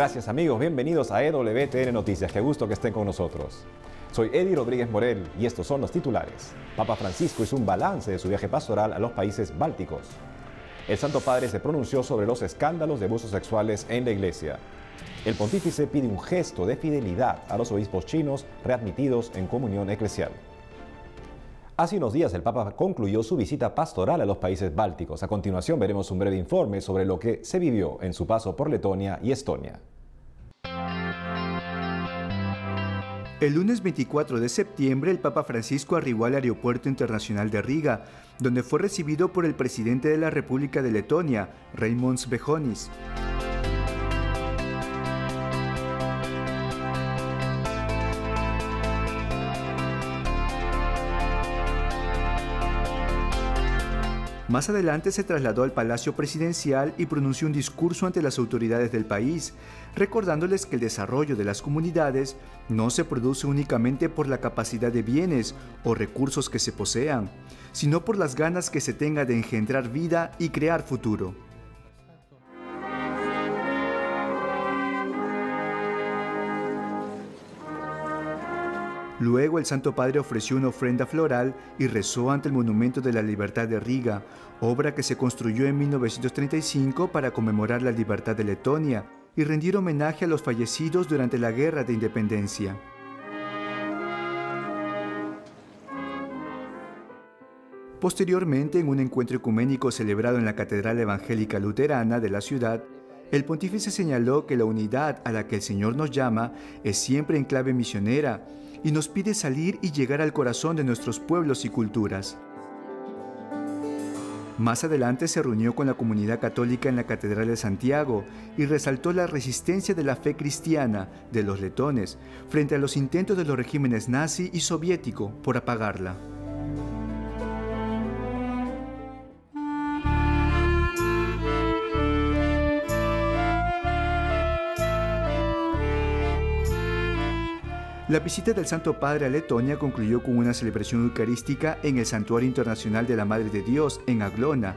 Gracias amigos, bienvenidos a EWTN Noticias, qué gusto que estén con nosotros. Soy Eddie Rodríguez Morel y estos son los titulares. Papa Francisco hizo un balance de su viaje pastoral a los países bálticos. El Santo Padre se pronunció sobre los escándalos de abusos sexuales en la Iglesia. El pontífice pide un gesto de fidelidad a los obispos chinos readmitidos en comunión eclesial. Hace unos días el Papa concluyó su visita pastoral a los países bálticos. A continuación veremos un breve informe sobre lo que se vivió en su paso por Letonia y Estonia. El lunes 24 de septiembre, el Papa Francisco arribó al Aeropuerto Internacional de Riga, donde fue recibido por el presidente de la República de Letonia, Raimondas Bejonis. Más adelante se trasladó al Palacio Presidencial y pronunció un discurso ante las autoridades del país, recordándoles que el desarrollo de las comunidades no se produce únicamente por la capacidad de bienes o recursos que se posean, sino por las ganas que se tenga de engendrar vida y crear futuro. Luego el Santo Padre ofreció una ofrenda floral y rezó ante el Monumento de la Libertad de Riga, obra que se construyó en 1935 para conmemorar la libertad de Letonia y rendir homenaje a los fallecidos durante la Guerra de Independencia. Posteriormente, en un encuentro ecuménico celebrado en la Catedral Evangélica Luterana de la ciudad, el pontífice señaló que la unidad a la que el Señor nos llama es siempre en clave misionera y nos pide salir y llegar al corazón de nuestros pueblos y culturas. Más adelante se reunió con la comunidad católica en la Catedral de Santiago y resaltó la resistencia de la fe cristiana de los letones frente a los intentos de los regímenes nazi y soviético por apagarla. La visita del Santo Padre a Letonia concluyó con una celebración eucarística en el Santuario Internacional de la Madre de Dios, en Aglona.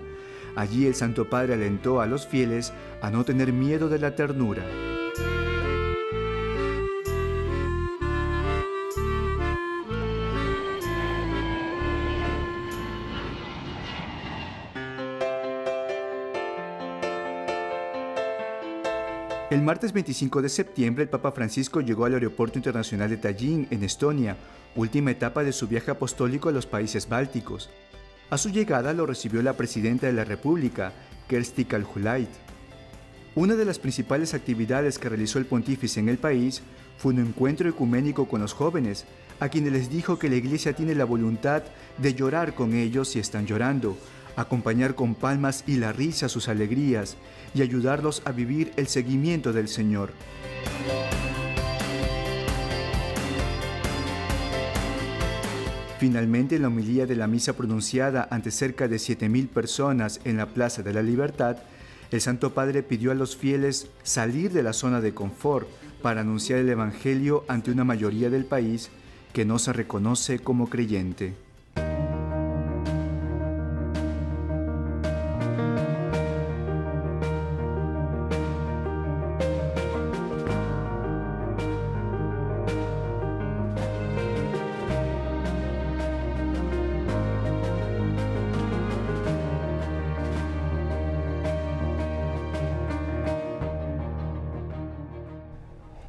Allí el Santo Padre alentó a los fieles a no tener miedo de la ternura. El martes 25 de septiembre, el Papa Francisco llegó al Aeropuerto Internacional de Tallin, en Estonia, última etapa de su viaje apostólico a los países bálticos. A su llegada lo recibió la presidenta de la República, Kersti Kaljulaid. Una de las principales actividades que realizó el pontífice en el país fue un encuentro ecuménico con los jóvenes, a quienes les dijo que la Iglesia tiene la voluntad de llorar con ellos si están llorando, acompañar con palmas y la risa sus alegrías y ayudarlos a vivir el seguimiento del Señor. Finalmente, en la homilía de la misa pronunciada ante cerca de 7,000 personas en la Plaza de la Libertad, el Santo Padre pidió a los fieles salir de la zona de confort para anunciar el Evangelio ante una mayoría del país que no se reconoce como creyente.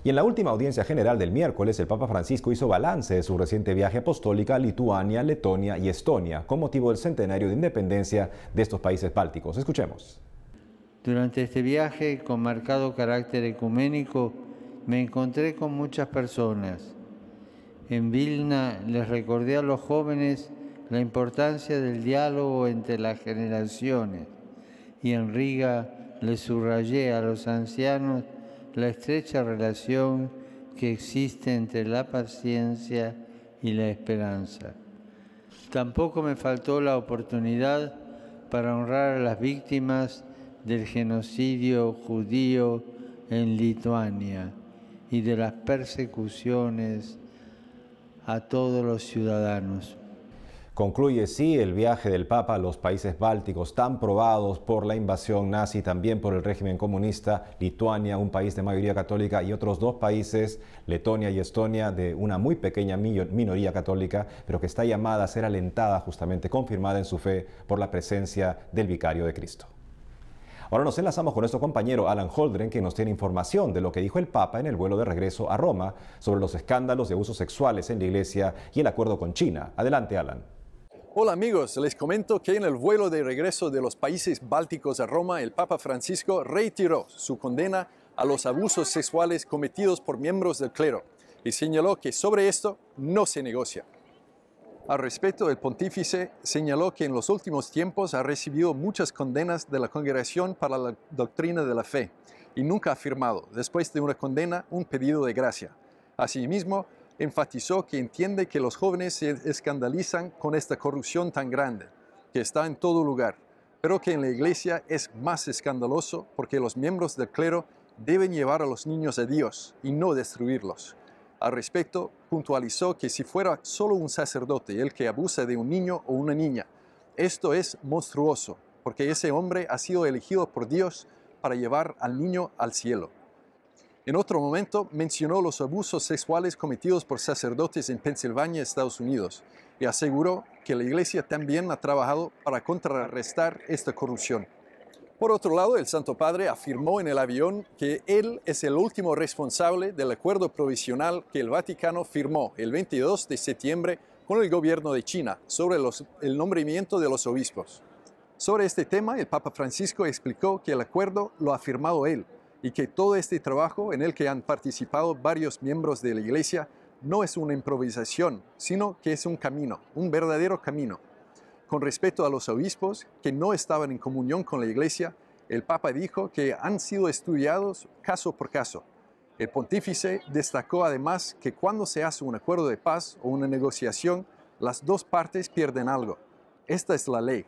Y en la última audiencia general del miércoles, el Papa Francisco hizo balance de su reciente viaje apostólico a Lituania, Letonia y Estonia, con motivo del centenario de independencia de estos países bálticos. Escuchemos. Durante este viaje, con marcado carácter ecuménico, me encontré con muchas personas. En Vilna les recordé a los jóvenes la importancia del diálogo entre las generaciones y en Riga les subrayé a los ancianos la estrecha relación que existe entre la paciencia y la esperanza. Tampoco me faltó la oportunidad para honrar a las víctimas del genocidio judío en Lituania y de las persecuciones a todos los ciudadanos. Concluye, sí, el viaje del Papa a los países bálticos tan probados por la invasión nazi, también por el régimen comunista, Lituania, un país de mayoría católica, y otros dos países, Letonia y Estonia, de una muy pequeña minoría católica, pero que está llamada a ser alentada, justamente confirmada en su fe por la presencia del Vicario de Cristo. Ahora nos enlazamos con nuestro compañero Alan Holdren, que nos tiene información de lo que dijo el Papa en el vuelo de regreso a Roma sobre los escándalos de abusos sexuales en la Iglesia y el acuerdo con China. Adelante, Alan. Hola amigos, les comento que en el vuelo de regreso de los países bálticos a Roma, el Papa Francisco reiteró su condena a los abusos sexuales cometidos por miembros del clero y señaló que sobre esto no se negocia. Al respecto, el pontífice señaló que en los últimos tiempos ha recibido muchas condenas de la Congregación para la Doctrina de la Fe y nunca ha firmado, después de una condena, un pedido de gracia. Asimismo, enfatizó que entiende que los jóvenes se escandalizan con esta corrupción tan grande, que está en todo lugar, pero que en la Iglesia es más escandaloso porque los miembros del clero deben llevar a los niños a Dios y no destruirlos. Al respecto, puntualizó que si fuera solo un sacerdote el que abusa de un niño o una niña, esto es monstruoso, porque ese hombre ha sido elegido por Dios para llevar al niño al cielo. En otro momento mencionó los abusos sexuales cometidos por sacerdotes en Pensilvania, Estados Unidos, y aseguró que la Iglesia también ha trabajado para contrarrestar esta corrupción. Por otro lado, el Santo Padre afirmó en el avión que él es el último responsable del acuerdo provisional que el Vaticano firmó el 22 de septiembre con el gobierno de China sobre el nombramiento de los obispos. Sobre este tema, el Papa Francisco explicó que el acuerdo lo ha firmado él, y que todo este trabajo en el que han participado varios miembros de la Iglesia no es una improvisación, sino que es un camino, un verdadero camino. Con respecto a los obispos que no estaban en comunión con la Iglesia, el Papa dijo que han sido estudiados caso por caso. El pontífice destacó además que cuando se hace un acuerdo de paz o una negociación, las dos partes pierden algo. Esta es la ley.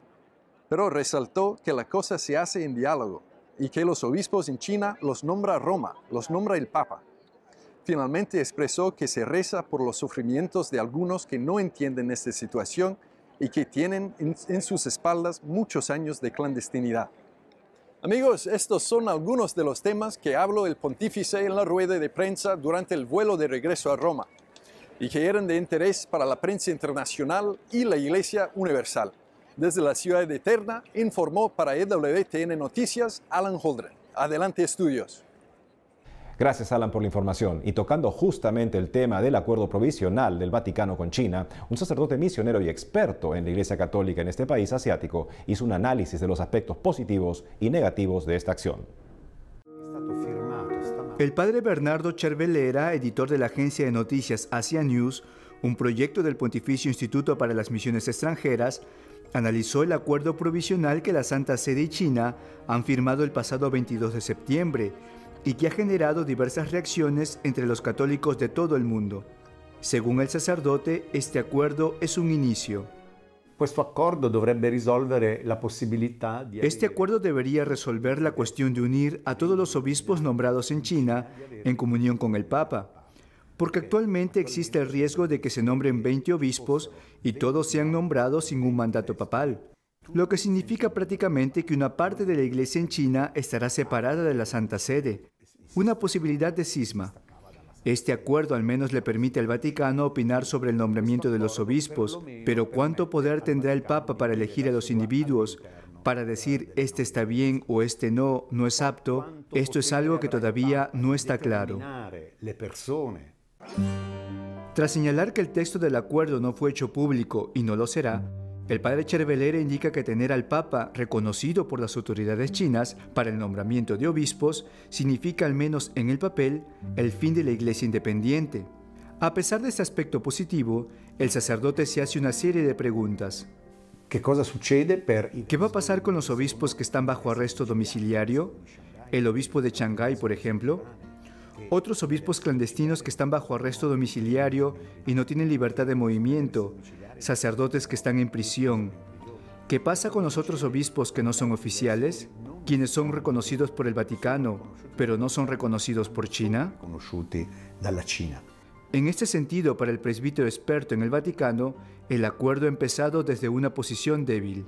Pero resaltó que la cosa se hace en diálogo, y que los obispos en China los nombra Roma, los nombra el Papa. Finalmente expresó que se reza por los sufrimientos de algunos que no entienden esta situación y que tienen en sus espaldas muchos años de clandestinidad. Amigos, estos son algunos de los temas que habló el pontífice en la rueda de prensa durante el vuelo de regreso a Roma y que eran de interés para la prensa internacional y la Iglesia Universal. Desde la ciudad de Eterna, informó para EWTN Noticias, Alan Holdren. Adelante, estudios. Gracias, Alan, por la información. Y tocando justamente el tema del acuerdo provisional del Vaticano con China, un sacerdote misionero y experto en la Iglesia Católica en este país asiático hizo un análisis de los aspectos positivos y negativos de esta acción. El padre Bernardo Cervellera, editor de la agencia de noticias Asia News, un proyecto del Pontificio Instituto para las Misiones Extranjeras, analizó el acuerdo provisional que la Santa Sede y China han firmado el pasado 22 de septiembre y que ha generado diversas reacciones entre los católicos de todo el mundo. Según el sacerdote, este acuerdo es un inicio. Este acuerdo debería resolver la cuestión de unir a todos los obispos nombrados en China en comunión con el Papa, porque actualmente existe el riesgo de que se nombren 20 obispos y todos sean nombrados sin un mandato papal, lo que significa prácticamente que una parte de la Iglesia en China estará separada de la Santa Sede, una posibilidad de cisma. Este acuerdo al menos le permite al Vaticano opinar sobre el nombramiento de los obispos, pero ¿cuánto poder tendrá el Papa para elegir a los individuos, para decir este está bien o este no es apto? Esto es algo que todavía no está claro. Tras señalar que el texto del acuerdo no fue hecho público y no lo será, el padre Cervellera indica que tener al Papa reconocido por las autoridades chinas para el nombramiento de obispos significa, al menos en el papel, el fin de la Iglesia independiente. A pesar de este aspecto positivo, el sacerdote se hace una serie de preguntas. ¿Qué va a pasar con los obispos que están bajo arresto domiciliario? ¿El obispo de Shanghái, por ejemplo? Otros obispos clandestinos que están bajo arresto domiciliario y no tienen libertad de movimiento, sacerdotes que están en prisión. ¿Qué pasa con los otros obispos que no son oficiales, quienes son reconocidos por el Vaticano, pero no son reconocidos por China? En este sentido, para el presbítero experto en el Vaticano, el acuerdo ha empezado desde una posición débil.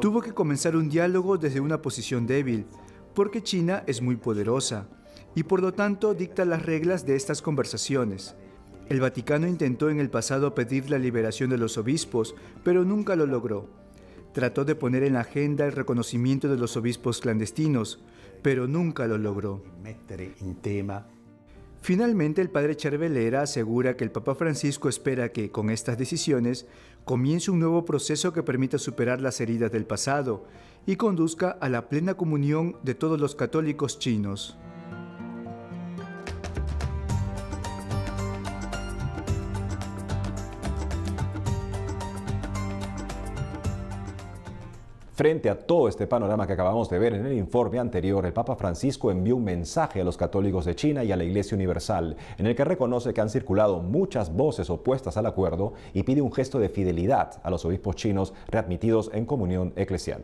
Tuvo que comenzar un diálogo desde una posición débil, porque China es muy poderosa y por lo tanto dicta las reglas de estas conversaciones. El Vaticano intentó en el pasado pedir la liberación de los obispos, pero nunca lo logró. Trató de poner en la agenda el reconocimiento de los obispos clandestinos, pero nunca lo logró. Finalmente, el padre Cervellera asegura que el Papa Francisco espera que, con estas decisiones, comience un nuevo proceso que permita superar las heridas del pasado y conduzca a la plena comunión de todos los católicos chinos. Frente a todo este panorama que acabamos de ver en el informe anterior, el Papa Francisco envió un mensaje a los católicos de China y a la Iglesia Universal, en el que reconoce que han circulado muchas voces opuestas al acuerdo y pide un gesto de fidelidad a los obispos chinos readmitidos en comunión eclesial.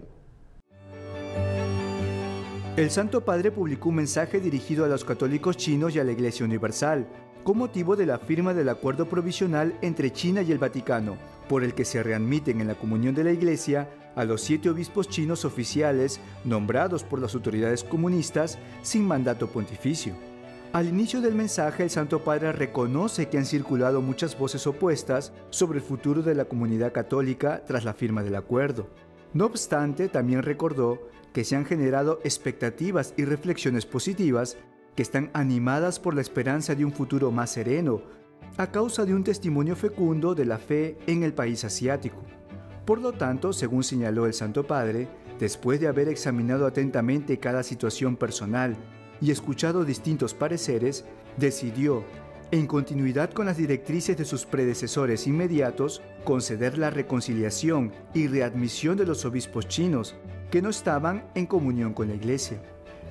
El Santo Padre publicó un mensaje dirigido a los católicos chinos y a la Iglesia Universal, con motivo de la firma del acuerdo provisional entre China y el Vaticano, por el que se readmiten en la comunión de la Iglesia a los 7 obispos chinos oficiales nombrados por las autoridades comunistas sin mandato pontificio. Al inicio del mensaje, el Santo Padre reconoce que han circulado muchas voces opuestas sobre el futuro de la comunidad católica tras la firma del acuerdo. No obstante, también recordó que se han generado expectativas y reflexiones positivas que están animadas por la esperanza de un futuro más sereno, a causa de un testimonio fecundo de la fe en el país asiático. Por lo tanto, según señaló el Santo Padre, después de haber examinado atentamente cada situación personal y escuchado distintos pareceres, decidió, en continuidad con las directrices de sus predecesores inmediatos, conceder la reconciliación y readmisión de los obispos chinos que no estaban en comunión con la Iglesia.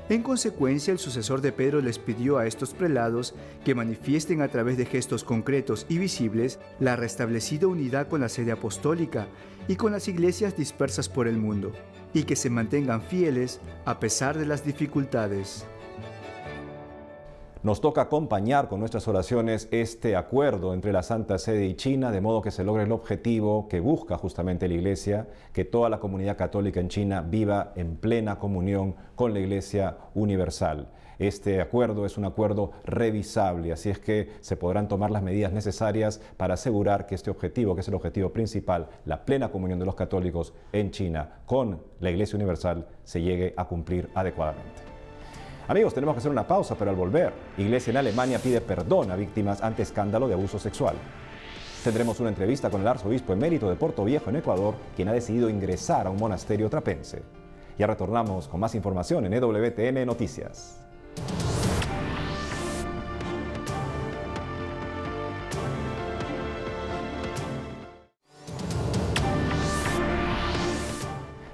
En consecuencia, el sucesor de Pedro les pidió a estos prelados que manifiesten a través de gestos concretos y visibles la restablecida unidad con la sede apostólica y con las iglesias dispersas por el mundo, y que se mantengan fieles a pesar de las dificultades. Nos toca acompañar con nuestras oraciones este acuerdo entre la Santa Sede y China, de modo que se logre el objetivo que busca justamente la Iglesia, que toda la comunidad católica en China viva en plena comunión con la Iglesia Universal. Este acuerdo es un acuerdo revisable, así es que se podrán tomar las medidas necesarias para asegurar que este objetivo, que es el objetivo principal, la plena comunión de los católicos en China con la Iglesia Universal, se llegue a cumplir adecuadamente. Amigos, tenemos que hacer una pausa, pero al volver, Iglesia en Alemania pide perdón a víctimas ante escándalo de abuso sexual. Tendremos una entrevista con el arzobispo emérito de Puerto Viejo, en Ecuador, quien ha decidido ingresar a un monasterio trapense. Ya retornamos con más información en EWTN Noticias.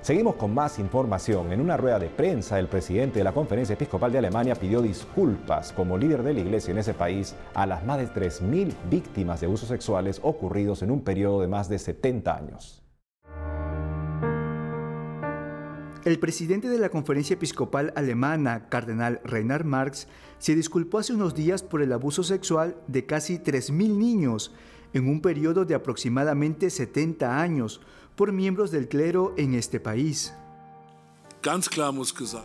Seguimos con más información. En una rueda de prensa, el presidente de la Conferencia Episcopal de Alemania pidió disculpas como líder de la Iglesia en ese país a las más de 3.000 víctimas de abusos sexuales ocurridos en un periodo de más de 70 años. El presidente de la Conferencia Episcopal Alemana, Cardenal Reinhard Marx, se disculpó hace unos días por el abuso sexual de casi 3.000 niños en un periodo de aproximadamente 70 años, por miembros del clero en este país.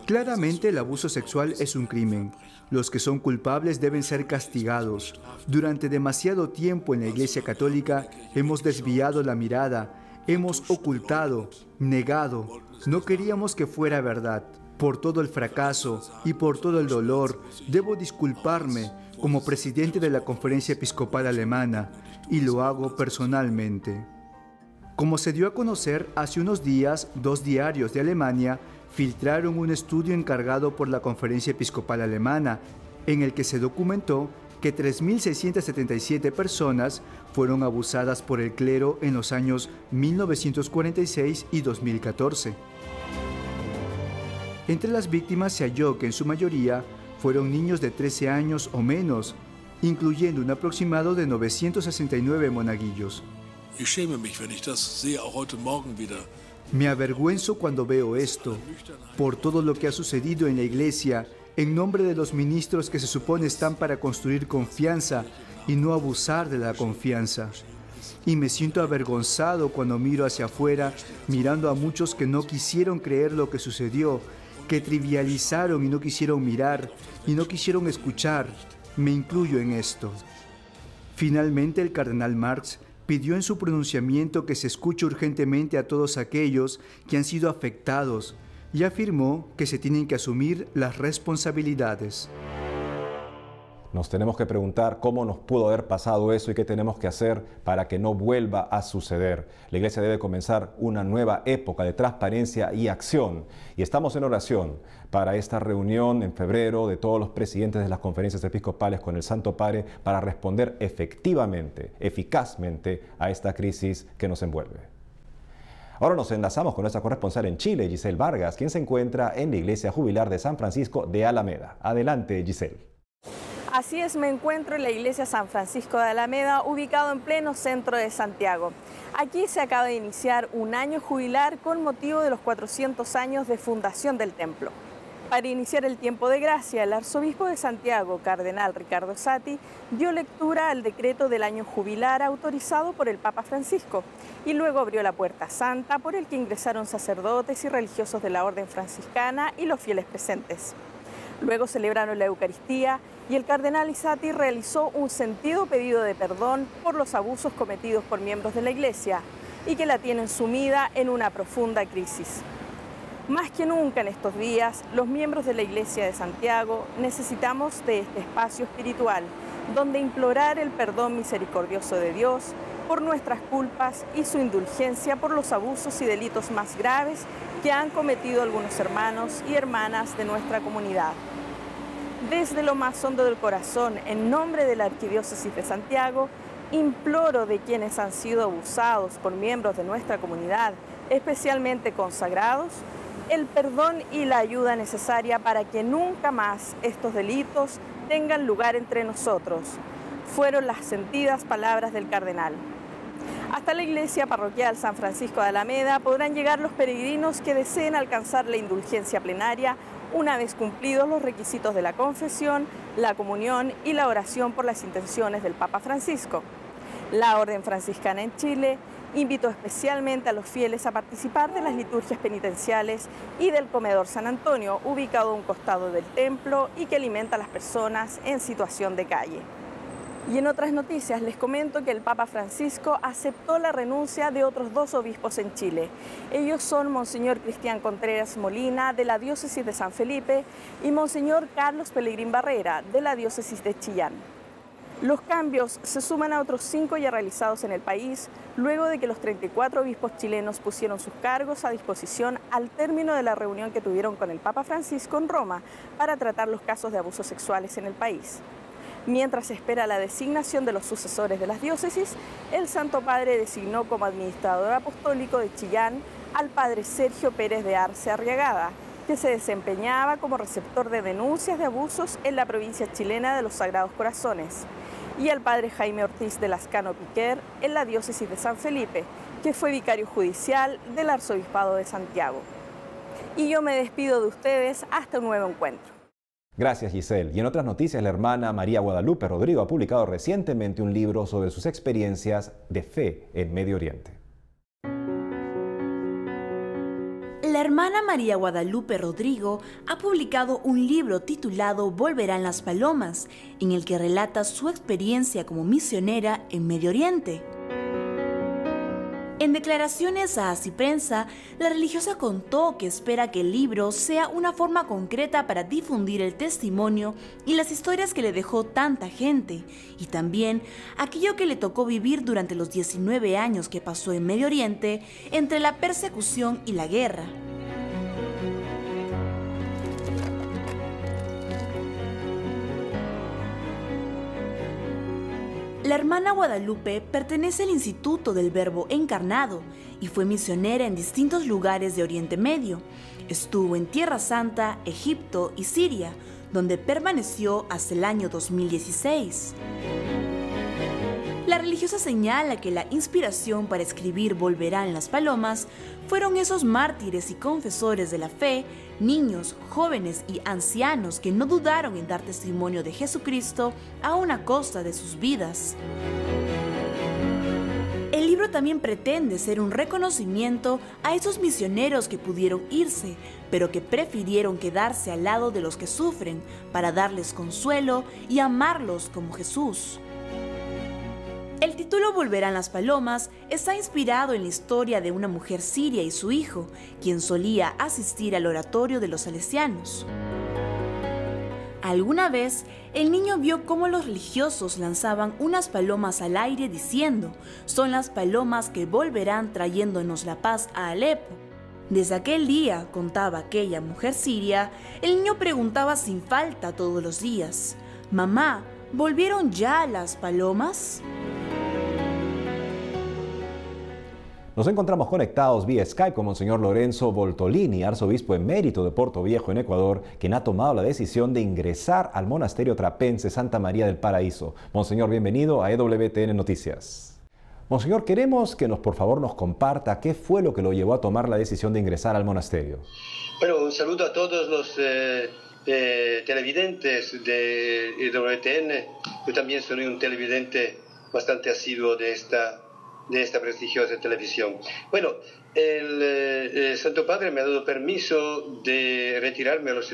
Claramente, el abuso sexual es un crimen. Los que son culpables deben ser castigados. Durante demasiado tiempo en la Iglesia Católica hemos desviado la mirada, hemos ocultado, negado. No queríamos que fuera verdad. Por todo el fracaso y por todo el dolor, debo disculparme como presidente de la Conferencia Episcopal Alemana, y lo hago personalmente. Como se dio a conocer hace unos días, 2 diarios de Alemania filtraron un estudio encargado por la Conferencia Episcopal Alemana, en el que se documentó que 3.677 personas fueron abusadas por el clero en los años 1946 y 2014. Entre las víctimas se halló que en su mayoría fueron niños de 13 años o menos, incluyendo un aproximado de 969 monaguillos. Me avergüenzo cuando veo esto, por todo lo que ha sucedido en la Iglesia en nombre de los ministros que se supone están para construir confianza y no abusar de la confianza. Y me siento avergonzado cuando miro hacia afuera, mirando a muchos que no quisieron creer lo que sucedió, que trivializaron y no quisieron mirar, y no quisieron escuchar. Me incluyo en esto. Finalmente, el cardenal Marx pidió en su pronunciamiento que se escuche urgentemente a todos aquellos que han sido afectados y afirmó que se tienen que asumir las responsabilidades. Nos tenemos que preguntar cómo nos pudo haber pasado eso y qué tenemos que hacer para que no vuelva a suceder. La Iglesia debe comenzar una nueva época de transparencia y acción. Y estamos en oración para esta reunión en febrero de todos los presidentes de las conferencias episcopales con el Santo Padre para responder efectivamente, eficazmente a esta crisis que nos envuelve. Ahora nos enlazamos con nuestra corresponsal en Chile, Giselle Vargas, quien se encuentra en la Iglesia Jubilar de San Francisco de Alameda. Adelante, Giselle. Así es, me encuentro en la iglesia San Francisco de Alameda, ubicado en pleno centro de Santiago. Aquí se acaba de iniciar un año jubilar con motivo de los 400 años de fundación del templo. Para iniciar el tiempo de gracia, el arzobispo de Santiago, cardenal Ricardo Sati, dio lectura al decreto del año jubilar autorizado por el Papa Francisco y luego abrió la puerta santa por el que ingresaron sacerdotes y religiosos de la orden franciscana y los fieles presentes. Luego celebraron la Eucaristía y el cardenal Sati realizó un sentido pedido de perdón por los abusos cometidos por miembros de la Iglesia y que la tienen sumida en una profunda crisis. Más que nunca en estos días, los miembros de la Iglesia de Santiago necesitamos de este espacio espiritual donde implorar el perdón misericordioso de Dios por nuestras culpas y su indulgencia por los abusos y delitos más graves que han cometido algunos hermanos y hermanas de nuestra comunidad. Desde lo más hondo del corazón, en nombre de la Arquidiócesis de Santiago, imploro de quienes han sido abusados por miembros de nuestra comunidad, especialmente consagrados, el perdón y la ayuda necesaria para que nunca más estos delitos tengan lugar entre nosotros. Fueron las sentidas palabras del cardenal. Hasta la iglesia parroquial San Francisco de Alameda podrán llegar los peregrinos que deseen alcanzar la indulgencia plenaria una vez cumplidos los requisitos de la confesión, la comunión y la oración por las intenciones del Papa Francisco. La Orden Franciscana en Chile invitó especialmente a los fieles a participar de las liturgias penitenciales y del comedor San Antonio, ubicado a un costado del templo y que alimenta a las personas en situación de calle. Y en otras noticias les comento que el Papa Francisco aceptó la renuncia de otros 2 obispos en Chile. Ellos son Monseñor Cristian Contreras Molina, de la Diócesis de San Felipe, y Monseñor Carlos Pellegrín Barrera, de la Diócesis de Chillán. Los cambios se suman a otros 5 ya realizados en el país, luego de que los 34 obispos chilenos pusieron sus cargos a disposición al término de la reunión que tuvieron con el Papa Francisco en Roma para tratar los casos de abusos sexuales en el país. Mientras se espera la designación de los sucesores de las diócesis, el Santo Padre designó como administrador apostólico de Chillán al padre Sergio Pérez de Arce Arriagada, que se desempeñaba como receptor de denuncias de abusos en la provincia chilena de los Sagrados Corazones, y al padre Jaime Ortiz de Lascano Piquer en la diócesis de San Felipe, que fue vicario judicial del Arzobispado de Santiago. Y yo me despido de ustedes hasta un nuevo encuentro. Gracias, Giselle. Y en otras noticias, la hermana María Guadalupe Rodrigo ha publicado recientemente un libro sobre sus experiencias de fe en Medio Oriente. La hermana María Guadalupe Rodrigo ha publicado un libro titulado Volverán las Palomas, en el que relata su experiencia como misionera en Medio Oriente. En declaraciones a Así Prensa, la religiosa contó que espera que el libro sea una forma concreta para difundir el testimonio y las historias que le dejó tanta gente, y también aquello que le tocó vivir durante los 19 años que pasó en Medio Oriente entre la persecución y la guerra. La hermana Guadalupe pertenece al Instituto del Verbo Encarnado y fue misionera en distintos lugares de Oriente Medio. Estuvo en Tierra Santa, Egipto y Siria, donde permaneció hasta el año 2016. La La religiosa señala que la inspiración para escribir Volverán las palomas fueron esos mártires y confesores de la fe, niños, jóvenes y ancianos que no dudaron en dar testimonio de Jesucristo aun a costa de sus vidas. El libro también pretende ser un reconocimiento a esos misioneros que pudieron irse, pero que prefirieron quedarse al lado de los que sufren para darles consuelo y amarlos como Jesús. El título Volverán las palomas está inspirado en la historia de una mujer siria y su hijo, quien solía asistir al oratorio de los salesianos. Alguna vez, el niño vio cómo los religiosos lanzaban unas palomas al aire diciendo: «Son las palomas que volverán trayéndonos la paz a Alepo». Desde aquel día, contaba aquella mujer siria, el niño preguntaba sin falta todos los días: «Mamá, ¿volvieron ya las palomas?». Nos encontramos conectados vía Skype con Monseñor Lorenzo Voltolini, arzobispo emérito de Puerto Viejo en Ecuador, quien ha tomado la decisión de ingresar al monasterio trapense Santa María del Paraíso. Monseñor, bienvenido a EWTN Noticias. Monseñor, queremos que por favor nos comparta qué fue lo que lo llevó a tomar la decisión de ingresar al monasterio. Bueno, un saludo a todos los televidentes de EWTN. Yo también soy un televidente bastante asiduo de esta prestigiosa televisión. Bueno, el Santo Padre me ha dado permiso de retirarme a los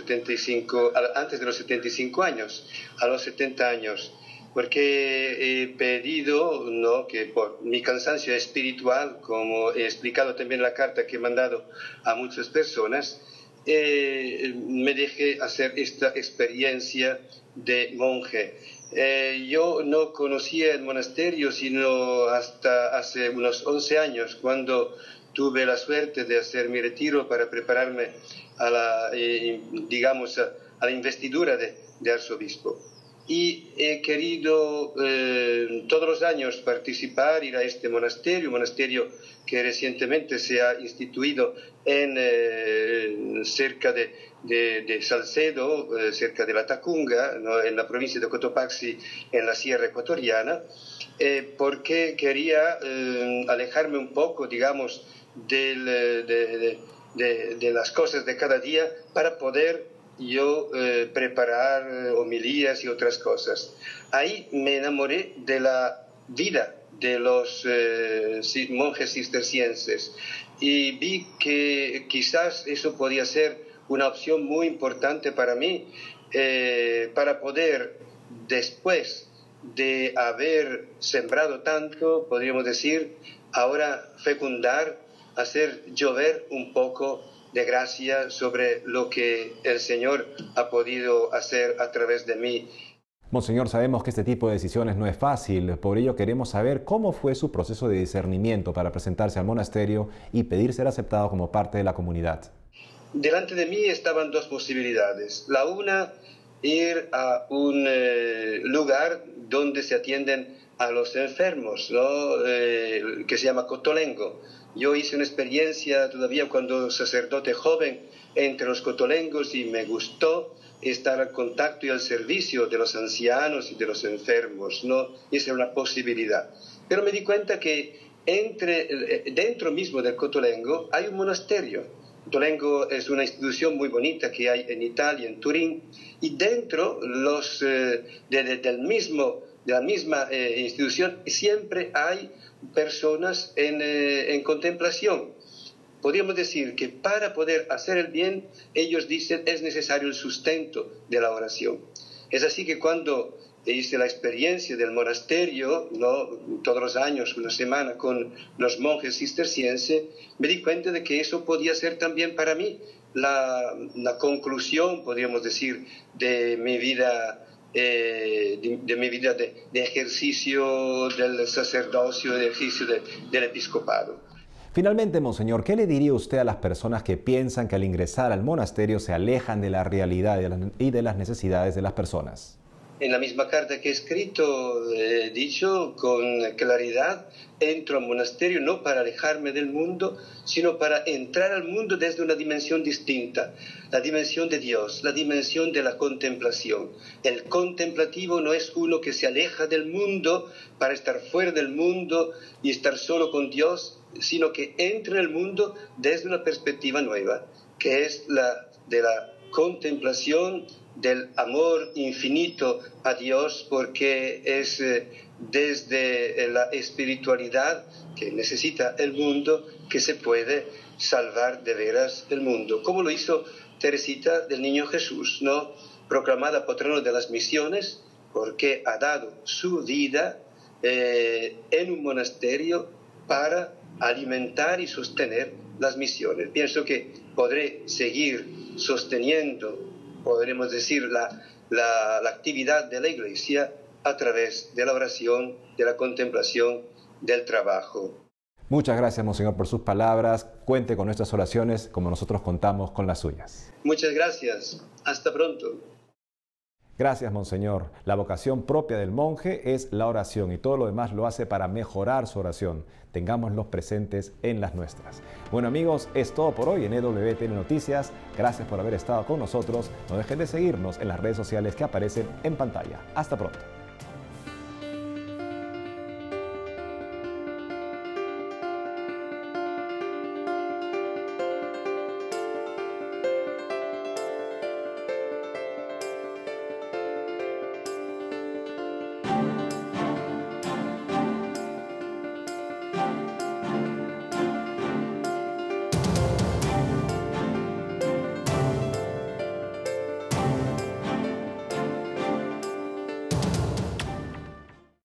antes de los 75 años, a los 70 años, porque he pedido, ¿no?, que por mi cansancio espiritual, como he explicado también en la carta que he mandado a muchas personas, me dejé hacer esta experiencia de monje. Yo no conocía el monasterio sino hasta hace unos 11 años, cuando tuve la suerte de hacer mi retiro para prepararme a la, a la investidura de arzobispo. Y he querido todos los años participar, ir a este monasterio que recientemente se ha instituido cerca de Salcedo, cerca de la Tacunga, ¿no?, en la provincia de Cotopaxi, en la Sierra Ecuatoriana, porque quería alejarme un poco, digamos, de las cosas de cada día para poder yo preparar homilías y otras cosas. Ahí me enamoré de la vida de los monjes cistercienses y vi que quizás eso podía ser una opción muy importante para mí, para poder, después de haber sembrado tanto, podríamos decir, ahora fecundar, hacer llover un poco de gracia sobre lo que el Señor ha podido hacer a través de mí. Monseñor, sabemos que este tipo de decisiones no es fácil, por ello queremos saber cómo fue su proceso de discernimiento para presentarse al monasterio y pedir ser aceptado como parte de la comunidad. Delante de mí estaban dos posibilidades. La una, ir a un lugar donde se atienden a los enfermos, ¿no?, que se llama Cotolengo. Yo hice una experiencia todavía cuando sacerdote joven entre los cotolengos y me gustó estar al contacto y al servicio de los ancianos y de los enfermos, ¿no? Y esa era una posibilidad. Pero me di cuenta que dentro mismo del Cotolengo hay un monasterio. Cotolengo es una institución muy bonita que hay en Italia, en Turín, y dentro de la misma institución siempre hay personas en contemplación. Podríamos decir que para poder hacer el bien, ellos dicen, es necesario el sustento de la oración. Es así que cuando hice la experiencia del monasterio, ¿no?, todos los años, una semana con los monjes cistercienses, me di cuenta de que eso podía ser también para mí la conclusión, podríamos decir, de mi vida de ejercicio del sacerdocio, de ejercicio del episcopado. Finalmente, Monseñor, ¿qué le diría usted a las personas que piensan que al ingresar al monasterio se alejan de la realidad y de las necesidades de las personas? en la misma carta que he escrito, he dicho con claridad, entro al monasterio no para alejarme del mundo, sino para entrar al mundo desde una dimensión distinta, la dimensión de Dios, la dimensión de la contemplación. El contemplativo no es uno que se aleja del mundo para estar fuera del mundo y estar solo con Dios, sino que entra en el mundo desde una perspectiva nueva, que es la de la contemplación, del amor infinito a Dios, porque es desde la espiritualidad que necesita el mundo que se puede salvar de veras el mundo, como lo hizo Teresita del Niño Jesús, ¿no? Proclamada patrona de las misiones, porque ha dado su vida en un monasterio para alimentar y sostener las misiones. Pienso que podré seguir sosteniendo, podremos decir, la actividad de la Iglesia a través de la oración, de la contemplación, del trabajo. Muchas gracias, Monseñor, por sus palabras. Cuente con nuestras oraciones como nosotros contamos con las suyas. Muchas gracias. Hasta pronto. Gracias, Monseñor. La vocación propia del monje es la oración y todo lo demás lo hace para mejorar su oración. Tengámoslos presentes en las nuestras. Bueno, amigos, es todo por hoy en EWTN Noticias. Gracias por haber estado con nosotros. No dejen de seguirnos en las redes sociales que aparecen en pantalla. Hasta pronto.